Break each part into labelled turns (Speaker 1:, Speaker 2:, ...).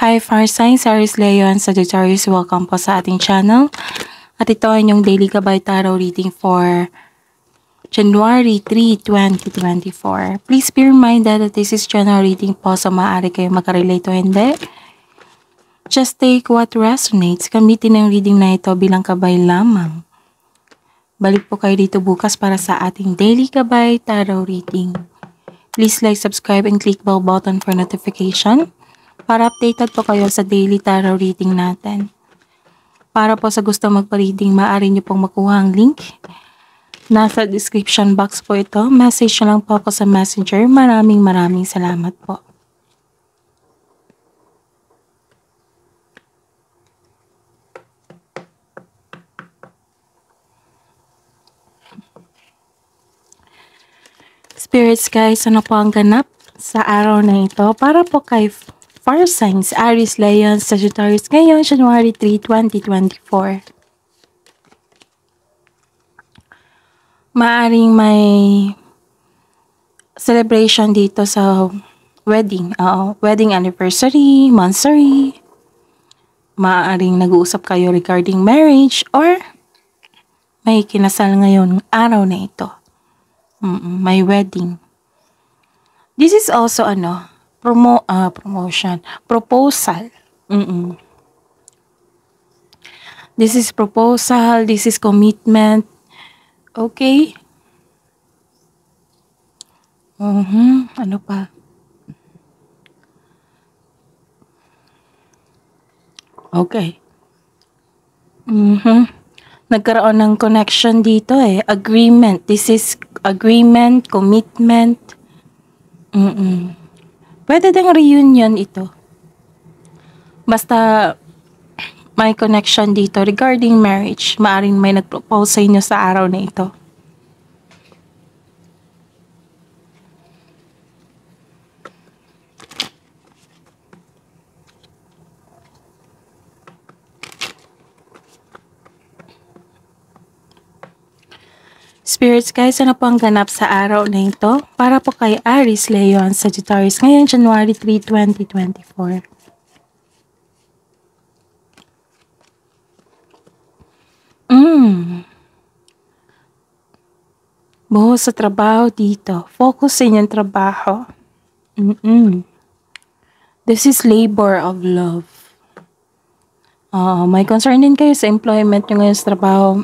Speaker 1: Hi Fire Signs, Aries Leo and Sagittarius, welcome po sa ating channel. At ito ay inyong daily gabay tarot reading for January 3, 2024. Please be reminded that this is general reading po, so maaari kayo makarelate o hindi. Just take what resonates. Gamitin ang reading na ito bilang gabay lamang. Balik po kayo dito bukas para sa ating daily gabay tarot reading. Please like, subscribe, and click bell button for notification para updated po kayo sa daily tarot reading natin. Para po sa gusto magpa-reading, maaari nyo pong makuha ang link. Nasa description box po ito. Message nyo lang po ako sa messenger. Maraming salamat po. Spirits guys, ano po ang ganap sa araw na ito? Para po kay Fire Signs, Aries, Leo, Sagittarius ngayon, January 3, 2024. Maaring may celebration dito sa wedding. Wedding anniversary, monthsary. Maaring nag-uusap kayo regarding marriage or may kinasal ngayon araw na ito. May wedding. This is also proposal. This is proposal, this is commitment. Okay? Ano pa? Okay. Nagkaroon ng connection dito eh. Agreement. This is agreement, commitment. Pwede ding reunion ito. Basta may connection dito regarding marriage. Maaring may nag-propose sa inyo sa araw na ito. Spirits guys, ano po ang ganap sa araw na ito? Para po kay Aries, Leo, and Sagittarius ngayon, January 3, 2024. Buhos sa trabaho dito. Focus sa inyong trabaho. This is labor of love. May concern din kayo sa employment nyo ngayon sa trabaho.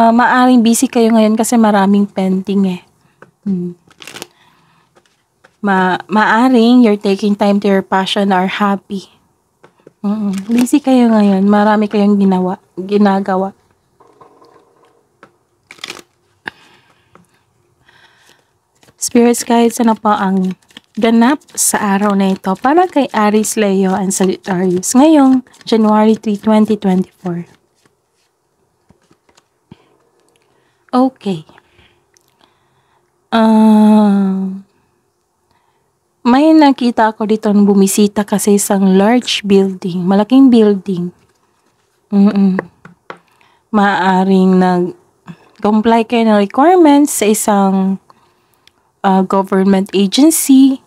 Speaker 1: Maaring busy kayo ngayon kasi maraming pending eh. Maaring you're taking time to your passion or hobby. Busy kayo ngayon. Marami kayong ginagawa. Spirits guys, ano po ang ganap sa araw na ito para kay Aries, Leo, and Sagittarius ngayong January 3, 2024. Okay. May nakita ako dito na bumisita kasi isang large building, malaking building. Maaring nag-comply kayo ng requirements sa isang government agency.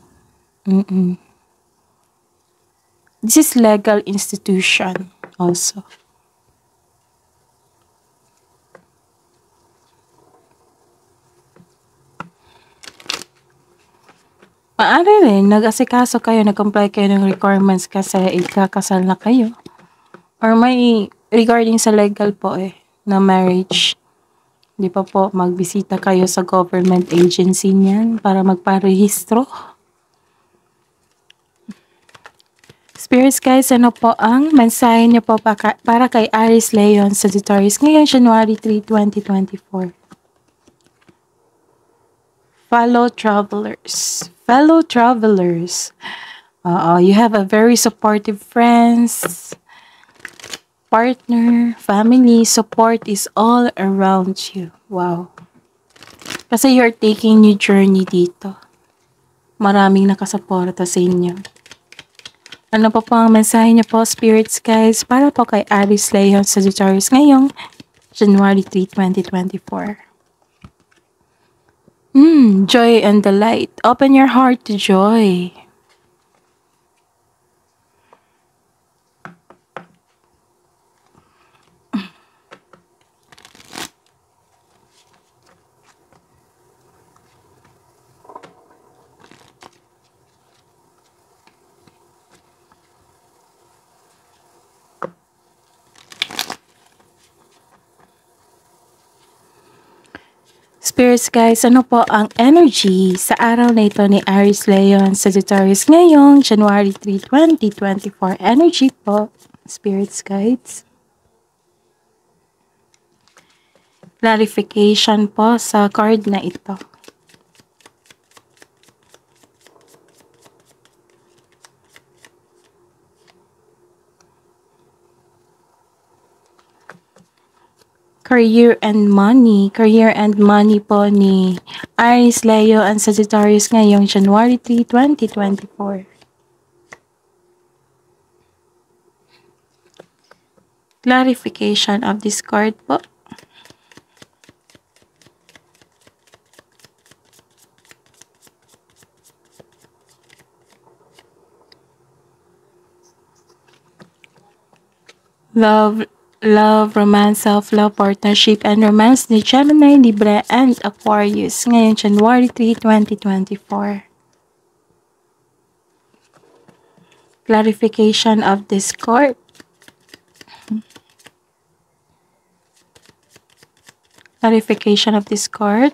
Speaker 1: This is legal institution also. Maaari rin, nag-asikaso kayo, nag-comply kayo ng requirements kasi ikakasal na kayo. Or may regarding sa legal po na marriage. Di pa po, magbisita kayo sa government agency niyan para magparehistro. Spirits guys, ano po ang mensahe niyo po para kay Aries, Leo, and Sagittarius ngayong January 3, 2024? Fellow travelers. You have a very supportive friends, partner, family. Support is all around you. Wow. Kasi you're taking new journey dito. Maraming nakasuporta sa inyo. Ano pa po ang mensahe niyo po, spirits guys, para po kay Aries, Leo, Sagittarius ngayong January 3, 2024? Joy and delight. Open your heart to joy. Spirits guys, ano po ang energy sa araw na ito ni Aries, Leo, and Sagittarius ngayong January 3, 2024? Energy po, Spirits guides. Clarification po sa card na ito. Career and money. Career and money po ni Aries, Leo, and Sagittarius ngayong January 3, 2024. Clarification of this card po. Love, romance, self-love, partnership, and romance ni Gemini, Libra, and Aquarius ngayong January 3, 2024. Clarification of this card. Clarification of this card.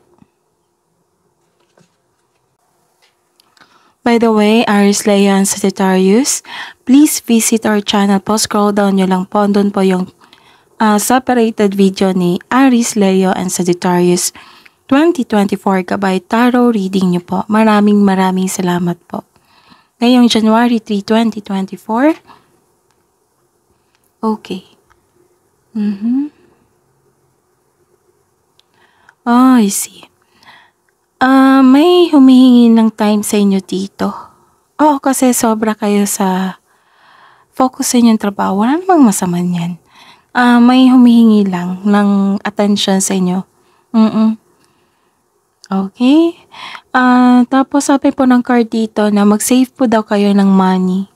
Speaker 1: By the way, Aries, Leo, and Sagittarius, please visit our channel po. Scroll down nyo lang po. Doon po yung separated video ni Aries, Leo, and Sagittarius 2024 Gabay Tarot reading nyo po. Maraming salamat po. Ngayong January 3, 2024. Okay. Oh, I see. May humihingi ng time sa inyo dito. Oh, kasi sobra kayo sa focus sa inyong trabaho. Wala namang masama niyan. May humihingi lang ng attention sa inyo. Okay. Tapos sabi po ng card dito na mag-save po daw kayo ng money.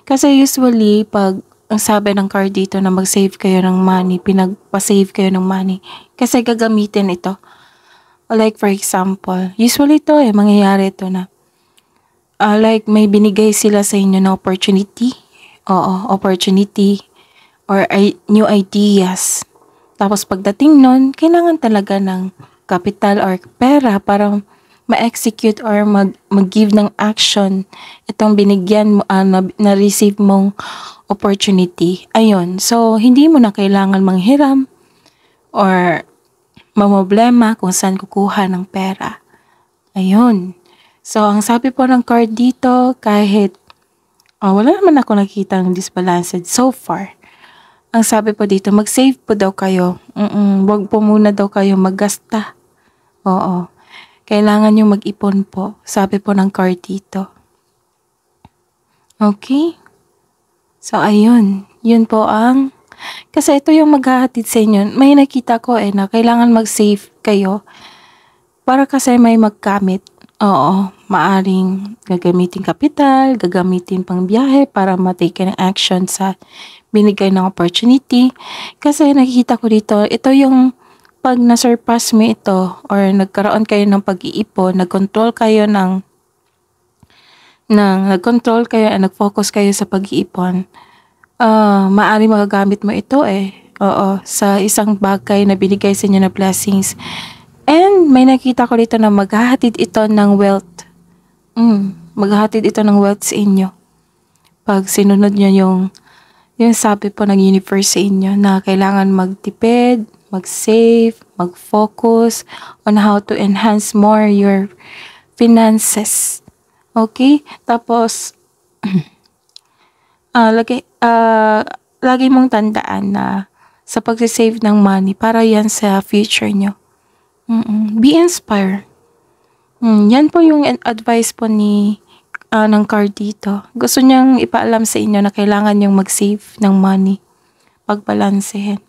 Speaker 1: Kasi usually, pag ang sabi ng card dito na mag-save kayo ng money, pinagpa-save kayo ng money, kasi gagamitin ito. Like for example, usually ito mangyayari ito na like may binigay sila sa inyo na opportunity. Oo, opportunity or new ideas. Tapos pagdating nun, kailangan talaga ng capital or pera para ma-execute or mag-give ng action itong binigyan mo, na-receive mong opportunity. Ayun. So, hindi mo na kailangan manghiram or mamblema kung saan kukuha ng pera. Ayun. So, ang sabi po ng card dito, kahit wala naman ako nakita ng disbalanced so far. Ang sabi po dito, mag-save po daw kayo. Wag po muna daw kayo maggasta. Oo. Kailangan nyo mag-ipon po. Sabi po ng card dito. Okay? So, ayun. Yun po ang kasi ito yung maghahatid sa inyo. May nakita ko na kailangan mag-save kayo para kasi may magkamit. Oo, maaring gagamitin kapital, gagamitin pang biyahe para matake ng action sa binigay ng opportunity. Kasi nakikita ko dito, ito yung pag na-surpass mo ito or nagkaroon kayo ng pag-iipon, nag-control kayo nag-focus kayo sa pag-iipon. Maaari magagamit mo ito sa isang bagay na binigay sa inyo na blessings. And may nakita ko dito na maghahatid ito ng wealth. Maghahatid ito ng wealth sa inyo. Pag sinunod nyo yung sabi po ng universe sa inyo na kailangan magtipid, mag-save, mag-focus on how to enhance more your finances. Okay? Tapos, lagi mong tandaan na sa pag-save ng money, para yan sa future nyo. Be inspired. Yan po yung advice po ng card dito. Gusto niyang ipaalam sa inyo na kailangan yung mag-save ng money. Pagbalansehin.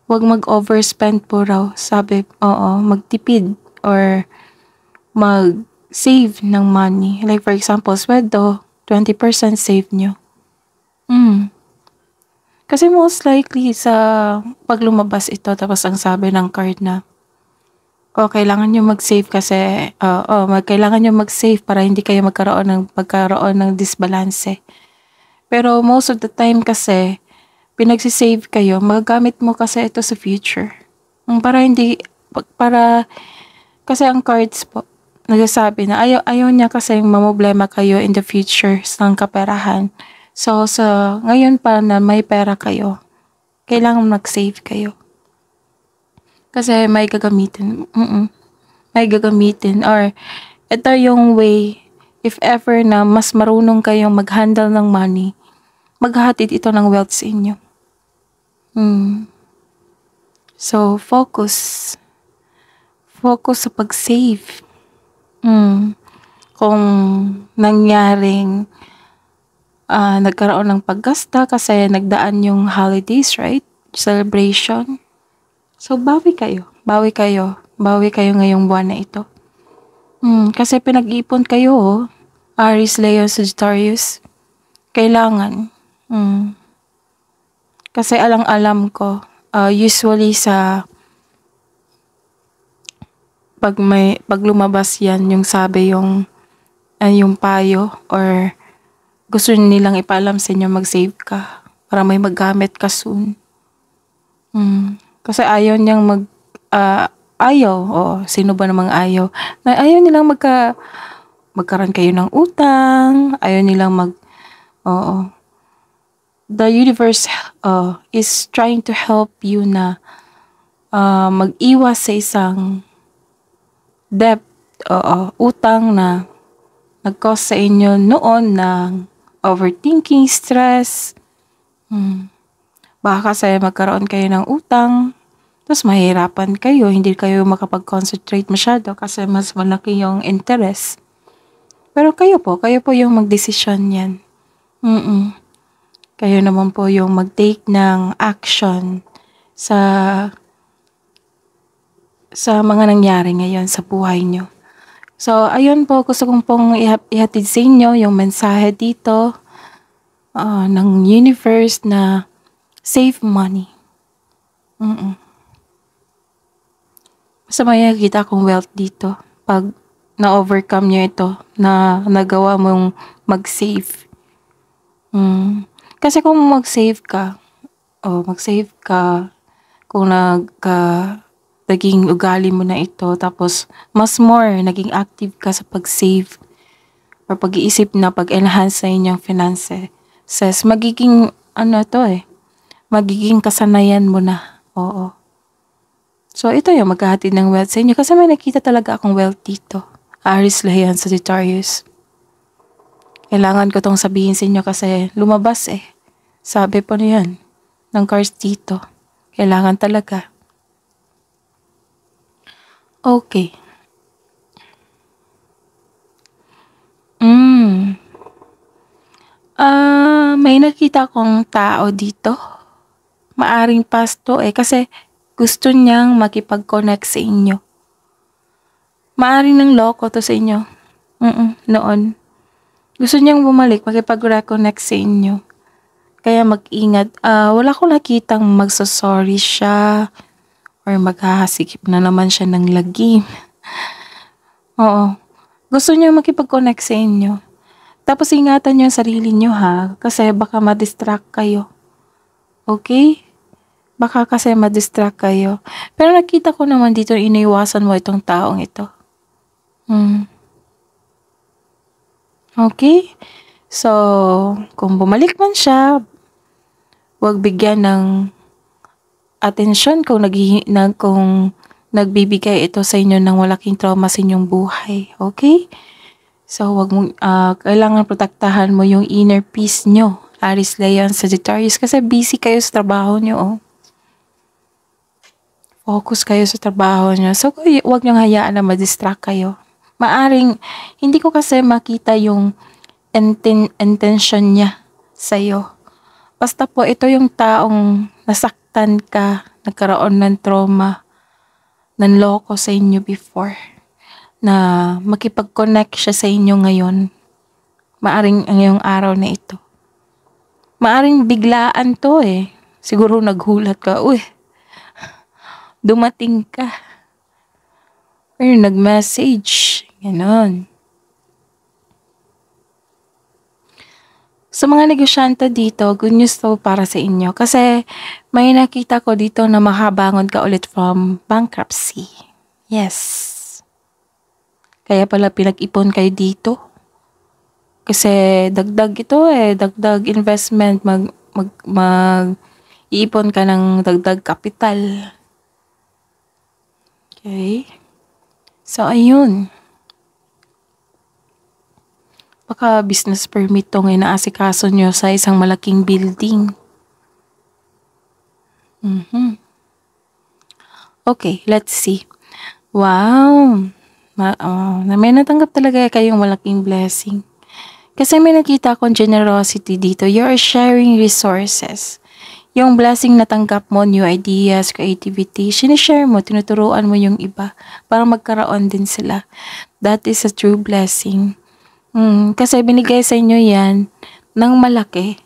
Speaker 1: Huwag mag-overspend po raw. Sabi, magtipid or mag-save ng money. Like for example, sweldo, 20% save nyo. Kasi most likely sa pag lumabas ito, tapos ang sabi ng card na kailangan nyo mag-save kasi kailangan nyo mag-save para hindi kayo magkaroon ng disbalance. Pero most of the time kasi pinagsisave kayo, magagamit mo kasi ito sa future. Para hindi, para, kasi ang cards po, nagsasabi na ayaw niya kasi mamroblema kayo in the future ng kaperahan. So, sa ngayon pa na may pera kayo, kailangan mag-save kayo. Kasi may gagamitin. May gagamitin. Or, ito yung way, if ever na mas marunong kayong mag-handle ng money, maghahatid ito ng wealth sa inyo. So, focus. Focus sa pag-save. Kung nangyaring nagkaroon ng paggasta kasi nagdaan yung holidays, right? Celebration. So, bawi kayo. Bawi kayo. Bawi kayo ngayong buwan na ito. Kasi pinag-ipon kayo, oh. Aries, Leo, Sagittarius. Kailangan. Kasi alam ko, usually sa pag lumabas yan, yung sabi yung payo or gusto nilang ipaalam sa inyo mag-save ka para may maggamit ka soon. Kasi ayaw niyang sino ba namang ayaw? Ayaw nilang magkaroon kayo ng utang, ayaw nilang the universe is trying to help you na mag-iwas sa isang debt, utang na nag-cause sa inyo noon ng overthinking, stress. Baka kasi magkaroon kayo ng utang, tapos mahirapan kayo, hindi kayo makapag-concentrate masyado kasi mas malaki yung interest. Pero kayo po yung magdesisyon yan. Kayo naman po yung mag-take ng action sa mga nangyari ngayon sa buhay nyo. So, ayun po, gusto kong pong ihatid sa inyo yung mensahe dito ng universe na save money. Basta may nakikita akong wealth dito pag na-overcome nyo ito, na nagawa mong mag-save. Kasi kung mag-save ka, kung naging ugali mo na ito, tapos mas more, naging active ka sa pag-save or pag-iisip na pag-enhance sa inyong finances, magiging magiging kasanayan mo na. Oo. So, ito yung maghahatid ng wealth sa inyo kasi may nakita talaga akong wealth dito. Aries, Leo, Sagittarius. Kailangan ko tong sabihin sa inyo kasi lumabas Sabi po niyan ng cards dito. Kailangan talaga. Okay. May nakita kong tao dito. Maaring pasto kasi gusto niyang makipag-connect sa inyo. Maaring nang loko to sa inyo. Noon. Gusto niyang bumalik, makipag-reconnect sa inyo. Kaya mag-ingat. Wala akong nakitang magsasorry siya or maghahasikip na naman siya ng lagim. Oo. Gusto niya makipag-connect sa inyo. Tapos ingatan niyo ang sarili niyo kasi baka ma-distract kayo. Okay? Baka kasi ma-distract kayo. Pero nakita ko naman dito iniiwasan mo itong taong ito. Okay? So, kung bumalik man siya, huwag bigyan ng atensyon kung nagbibigay ito sa inyo ng malaking trauma sa inyong buhay. Okay? So, wag mong, kailangan protektahan mo yung inner peace nyo. Aries, Leo, Sagittarius. Kasi busy kayo sa trabaho nyo, Focus kayo sa trabaho nyo. So, wag nyo hayaan na ma-distract kayo. Maaring, hindi ko kasi makita yung intention niya sa'yo. Basta po, ito yung taong nasaktan ka, nagkaroon ng trauma, nanloko sa inyo before, na makipag-connect siya sa inyo ngayon. Maaring ang iyong araw na ito. Maaring biglaan to Siguro naghulat ka, dumating ka. Or nag-message, ganon. Sa mga negosyante dito, good news to para sa inyo. Kasi may nakita ko dito na makabangon ka ulit from bankruptcy. Yes. Kaya pala pinag-ipon kayo dito. Kasi dagdag ito dagdag investment, iipon ka ng dagdag kapital. Okay. So, ayun. Baka business permit tong inaasikaso nyo sa isang malaking building. Okay, let's see. Wow! May natanggap talaga kayong malaking blessing. Kasi may nakita akong generosity dito. You're sharing resources. Yung blessing na tanggap mo, new ideas, creativity, sinishare mo, tinuturuan mo yung iba para magkaroon din sila. That is a true blessing. Kasi binigay sa inyo yan ng malaki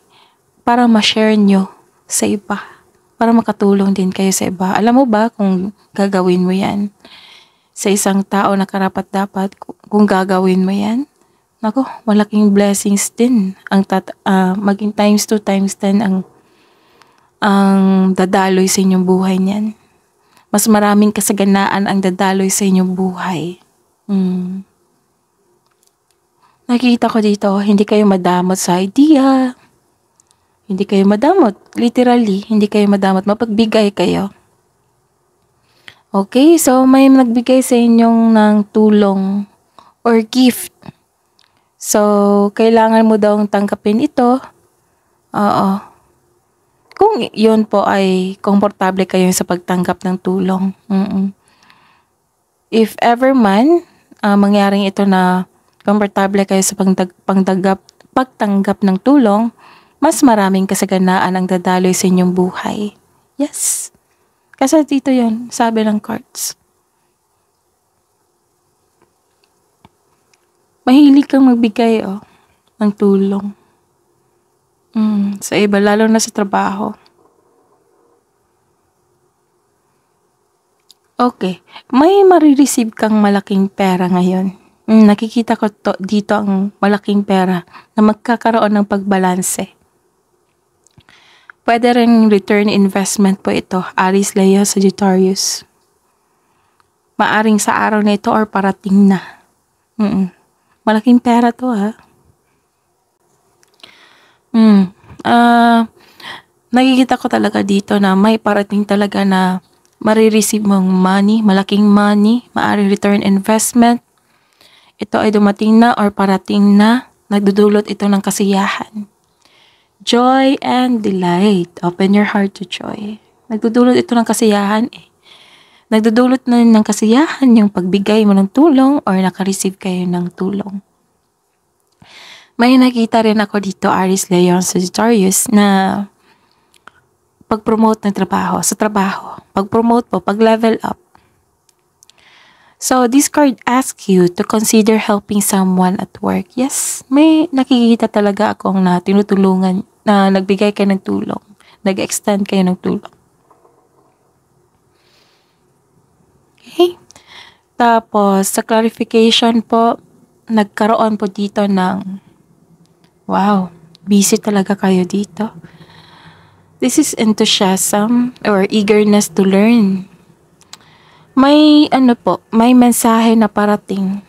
Speaker 1: para ma-share nyo sa iba. Para makatulong din kayo sa iba. Alam mo ba kung gagawin mo yan? Sa isang tao na karapat-dapat, kung gagawin mo yan, nako, malaking blessings din. Maging times 2, times 10 ang dadaloy sa inyong buhay niyan. Mas maraming kasaganaan ang dadaloy sa inyong buhay. Nakikita ko dito, hindi kayo madamot sa idea. Hindi kayo madamot. Literally, hindi kayo madamot. Mapagbigay kayo. Okay, so may nagbigay sa inyong ng tulong or gift. So, kailangan mo daw tanggapin ito. Oo. Kung yun po ay komportable kayo sa pagtanggap ng tulong. If ever man, mangyaring ito na komportable kayo sa pagtanggap ng tulong, mas maraming kasaganaan ang dadaloy sa inyong buhay. Yes. Kasi dito yun, sabi ng cards. Mahilig kang magbigay ng tulong. Sa iba, lalo na sa trabaho. Okay. May marireceive kang malaking pera ngayon. Nakikita ko dito ang malaking pera na magkakaroon ng pagbalanse. Pwede rin return investment po ito, Aries, Leo, Sagittarius. Maaring sa araw na ito or parating na. Malaking pera to Nakikita ko talaga dito na may parating talaga na marireceive mong money, malaking money, maaring return investment. Ito ay dumating na or parating na, nagdudulot ito ng kasiyahan. Joy and delight. Open your heart to joy. Nagdudulot ito ng kasiyahan Nagdudulot na ng kasiyahan yung pagbigay mo ng tulong or nakareceive kayo ng tulong. May nakita rin ako dito, Aries, Leo, Sagittarius, na pag-promote ng trabaho. Sa trabaho. Pag-promote po, pag-level up. So, this card asks you to consider helping someone at work. Yes, may nakikita talaga akong na tinutulungan, na nagbigay kayo ng tulong. Nag-extend kayo ng tulong. Okay? Tapos, sa clarification po, nagkaroon po dito ng, wow, busy talaga kayo dito. This is enthusiasm or eagerness to learn. May may mensahe na parating.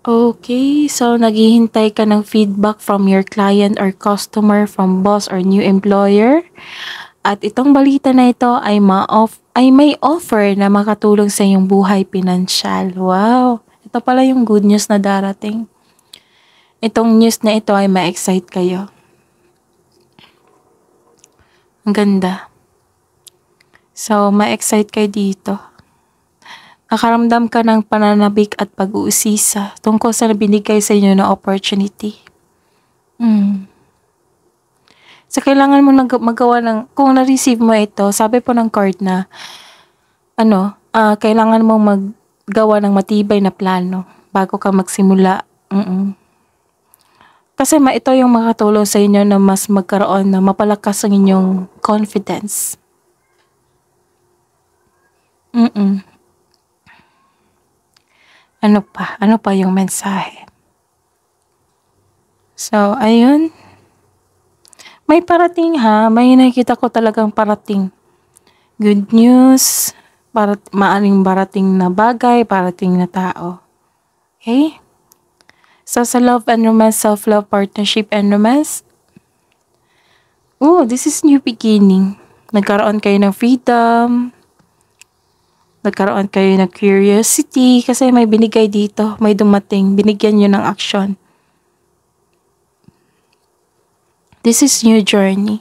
Speaker 1: Okay, so naghihintay ka ng feedback from your client or customer, from boss or new employer. At itong balita na ito ay may offer na makatulong sa iyong buhay pinansyal. Wow, ito pala yung good news na darating. Itong news na ito ay ma-excite kayo. Ang ganda. So, ma-excite kayo dito. Nakaramdam ka ng pananabik at pag-uusisa tungkol sa binigay sa inyo na opportunity. So, kailangan mo magawa kung na-receive mo ito, sabi po ng card na, kailangan mo maggawa ng matibay na plano bago ka magsimula. Kasi ito yung makatulong sa inyo na mas magkaroon na mapalakas ang inyong confidence. Ano pa yung mensahe? So, ayun. May parating ha. May nakikita ko talagang parating. Good news. Maaring parating na bagay, parating na tao. Okay? So, sa love and romance, self-love, partnership, and romance, this is new beginning. Nagkaroon kayo ng freedom. Nagkaroon kayo ng curiosity kasi may binigay dito. May dumating. Binigyan nyo ng action. This is new journey.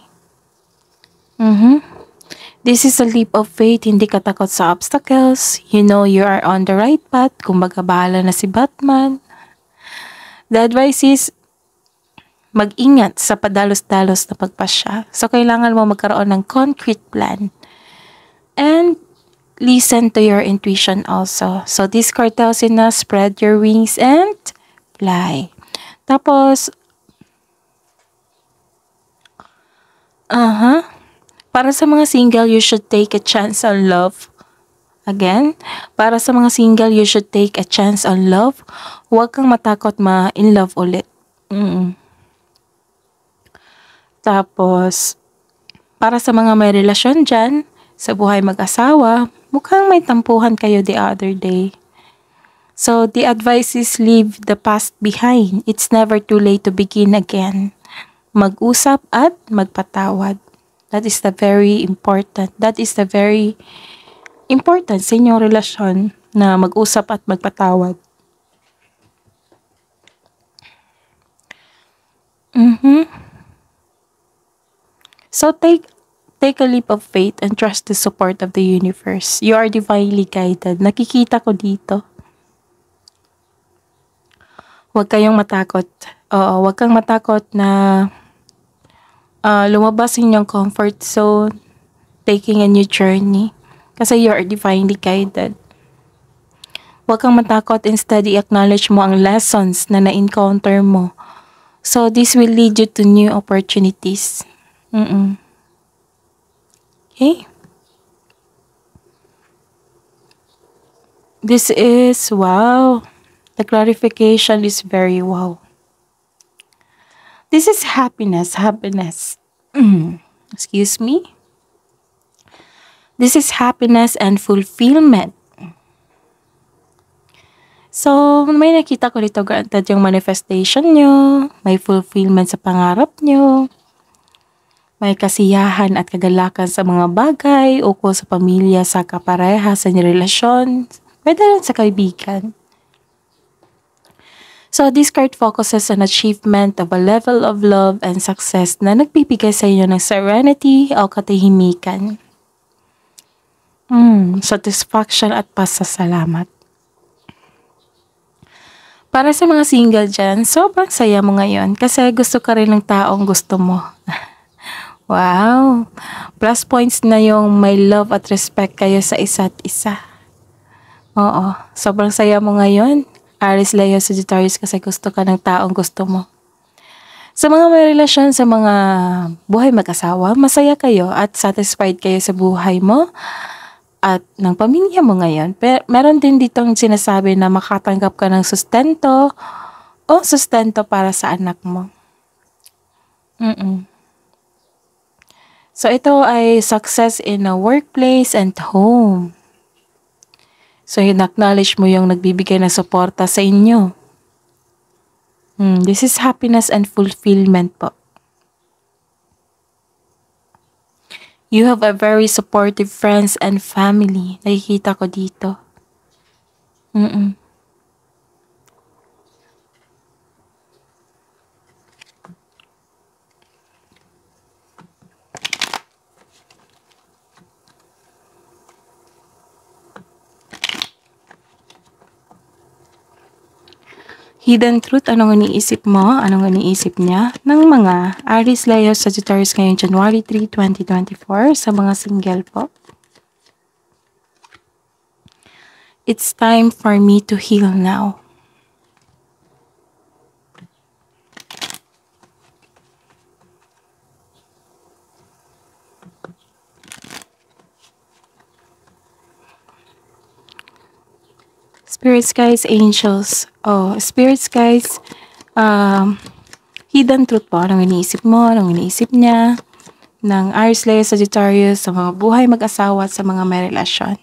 Speaker 1: This is a leap of faith. Hindi ka takot sa obstacles. You know you are on the right path. Kumbaga bahala na si Batman. The advice is, mag-ingat sa padalos-dalos na pagpasya. So, kailangan mo magkaroon ng concrete plan. And, listen to your intuition also. So, this card tells you na, spread your wings and fly. Tapos, para sa mga single, you should take a chance on love. Again, para sa mga single, you should take a chance on love. Huwag kang matakot ma-in love ulit. Tapos, para sa mga may relasyon dyan, sa buhay mag-asawa, mukhang may tampuhan kayo the other day. So, the advice is leave the past behind. It's never too late to begin again. Mag-usap at magpatawad. That is the very important. That is the very important sa inyong relasyon na mag-usap at magpatawad. So take a leap of faith and trust the support of the universe. You are divinely guided. Nakikita ko dito. Huwag kayong matakot. Huwag kang matakot na lumabas sa inyong comfort zone, taking a new journey. Kasi you are divinely guided. Huwag kang matakot, instead i-acknowledge mo ang lessons na na-encounter mo. So this will lead you to new opportunities. Okay? This is, wow. The clarification is very wow. This is happiness. Excuse me. This is happiness and fulfillment. So, may nakita ko dito, granted yung manifestation nyo, may fulfillment sa pangarap nyo, may kasiyahan at kagalakan sa mga bagay, ukol sa pamilya, sa kapareha, sa relasyon, pwede rin sa kaibigan. So, this card focuses on achievement of a level of love and success na nagbibigay sa inyo ng serenity o katahimikan. Satisfaction at pasasalamat. Para sa mga single dyan, sobrang saya mo ngayon kasi gusto ka rin ng taong gusto mo. Wow! Plus points na yung may love at respect kayo sa isa't isa. Oo, sobrang saya mo ngayon. Aries, Leo, Sagittarius kasi gusto ka ng taong gusto mo. Sa mga may relasyon, sa mga buhay mag-asawa, masaya kayo at satisfied kayo sa buhay mo at ng pamilya mo ngayon. Pero meron din ditong sinasabi na makatanggap ka ng sustento o sustento para sa anak mo. So ito ay success in a workplace and home. So in-acknowledge mo yung nagbibigay ng suporta sa inyo. This is happiness and fulfillment po. You have a very supportive friends and family. Nakikita ko dito. Hidden truth, anong iniisip mo? Anong iniisip niya? Ng mga Aries, Leo, Sagittarius ngayong January 3, 2024 sa mga single po. It's time for me to heal now. Spirits, guys, angels. Spirits, guys, hidden truth po. Anong iniisip mo, anong iniisip niya, ng Aries, Leo, Sagittarius, sa mga buhay mag-asawa at sa mga may relasyon.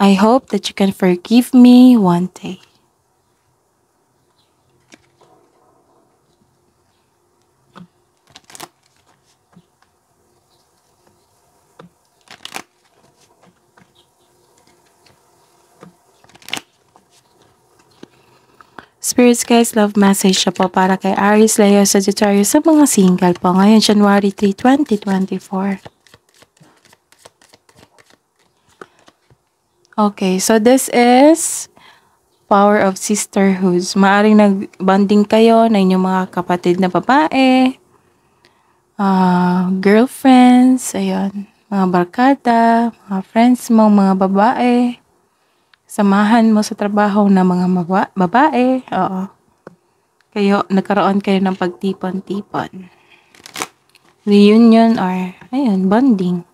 Speaker 1: I hope that you can forgive me one day. Spirits guys, love message na po para kay Aries, Leo, Sagittarius sa mga single po ngayon, January 3, 2024. Okay, so this is power of sisterhood. Maaring nag-bonding kayo na inyong mga kapatid na babae, girlfriends, ayun, mga barkada, mga friends mo, mga babae, samahan mo sa trabaho na mga babae, oo. Nagkaroon kayo ng pagtipon-tipon. Reunion or, ayun, bonding.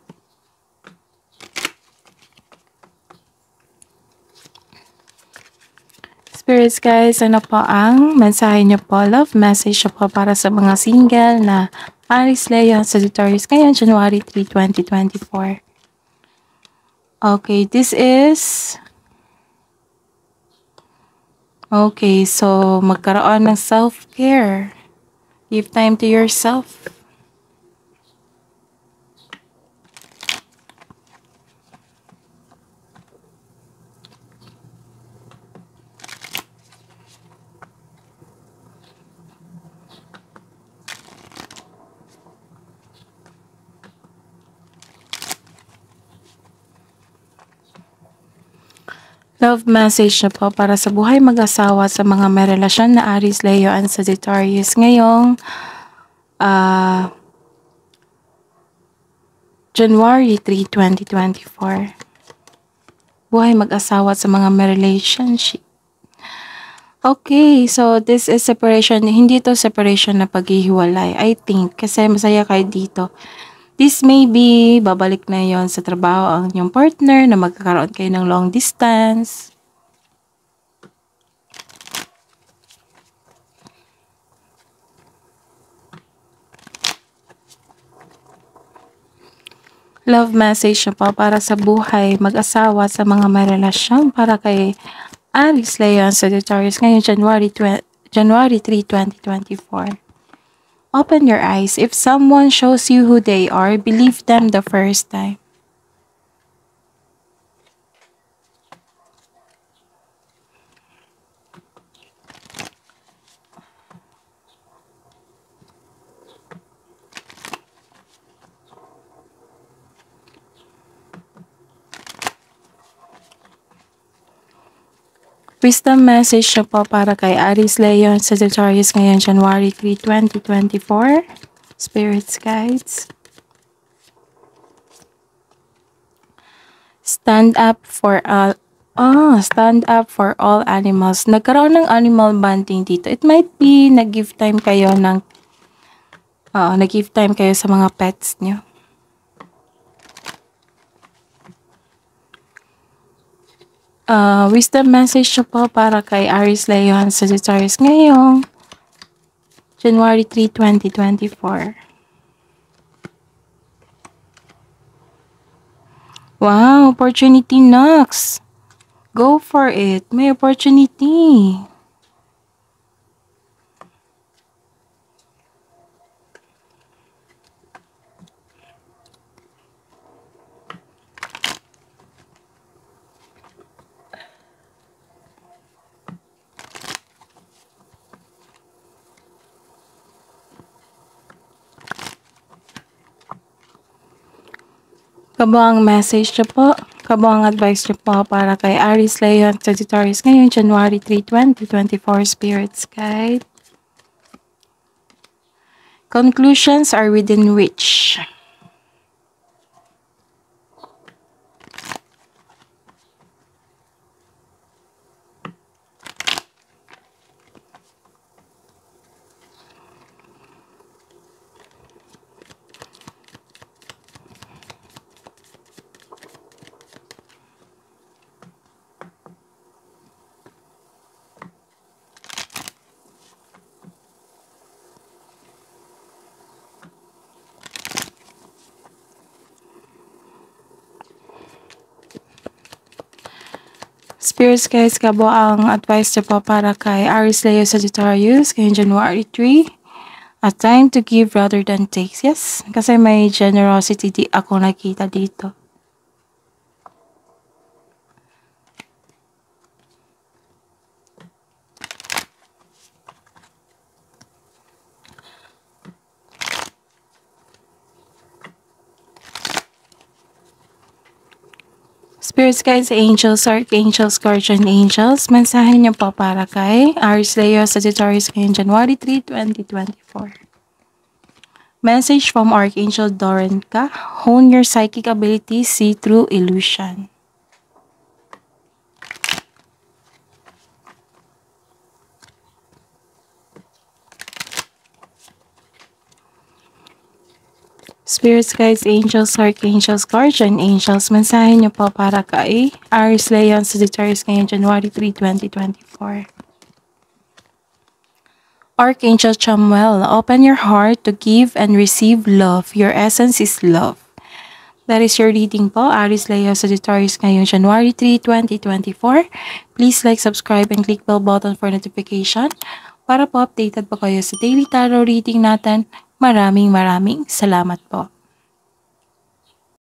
Speaker 1: Spirits guys, ano po ang mensahe niyo po? Love message niyo po para sa mga single na Aries, Leo, Sagittarius ngayon, January 3, 2024. Okay, this is... Okay, so magkaroon ng self-care. Give time to yourself. Love message na po para sa buhay mag-asawa sa mga may relasyon na Aries, Leo, and Sagittarius ngayong January 3, 2024. Buhay mag-asawa sa mga may relationship. Okay, so this is separation. Hindi to separation na paghihiwalay. I think, kasi masaya kayo dito. This may be, babalik na yon sa trabaho ang inyong partner na magkakaroon kayo ng long distance. Love message na po para sa buhay mag-asawa sa mga may relasyon para kay Aries, Leo, and Sagittarius ngayon January 3, 2024. Open your eyes. If someone shows you who they are, believe them the first time. Wisdom message na po para kay Aries, Leo, and Sagittarius ngayon January 3, 2024. Spirits guides. Stand up for all animals. Nagkaroon ng animal bonding dito. It might be nag-give time kayo nag-give time kayo sa mga pets nyo. Wisdom message nyo po para kay Aries, Leo, and Sagittarius ngayong January 3, 2024. Wow, opportunity knocks. Go for it. May opportunity. Kabuang message niyo po, kabuang advice niyo po para kay Aries, Leo, and Sagittarius ngayon, January 3, 2024, Spirits Guide. Conclusions are within reach. Spirits guys, kabo ang advice niyo po para kay Aries, Leo, Sagittarius ngayong January 3. A time to give rather than take. Yes, kasi may generosity di ako nakita dito. Spirits guides, angels, archangels, guardian angels, mensahe niyo po para kay Aries, Leo, Sagittarius ngayong January 3, 2024. Message from Archangel Dorenka, hone your psychic abilities, see through illusion. Spirits, guides, angels, archangels, guardian angels, mensahe niyo po para kay Aries, Leo, Sagittarius ngayong January 3, 2024. Archangel Chamuel, open your heart to give and receive love. Your essence is love. That is your reading po, Aries, Leo, Sagittarius ngayong January 3, 2024. Please like, subscribe, and click bell button for notification para po updated po kayo sa daily tarot reading natin. Maraming salamat po.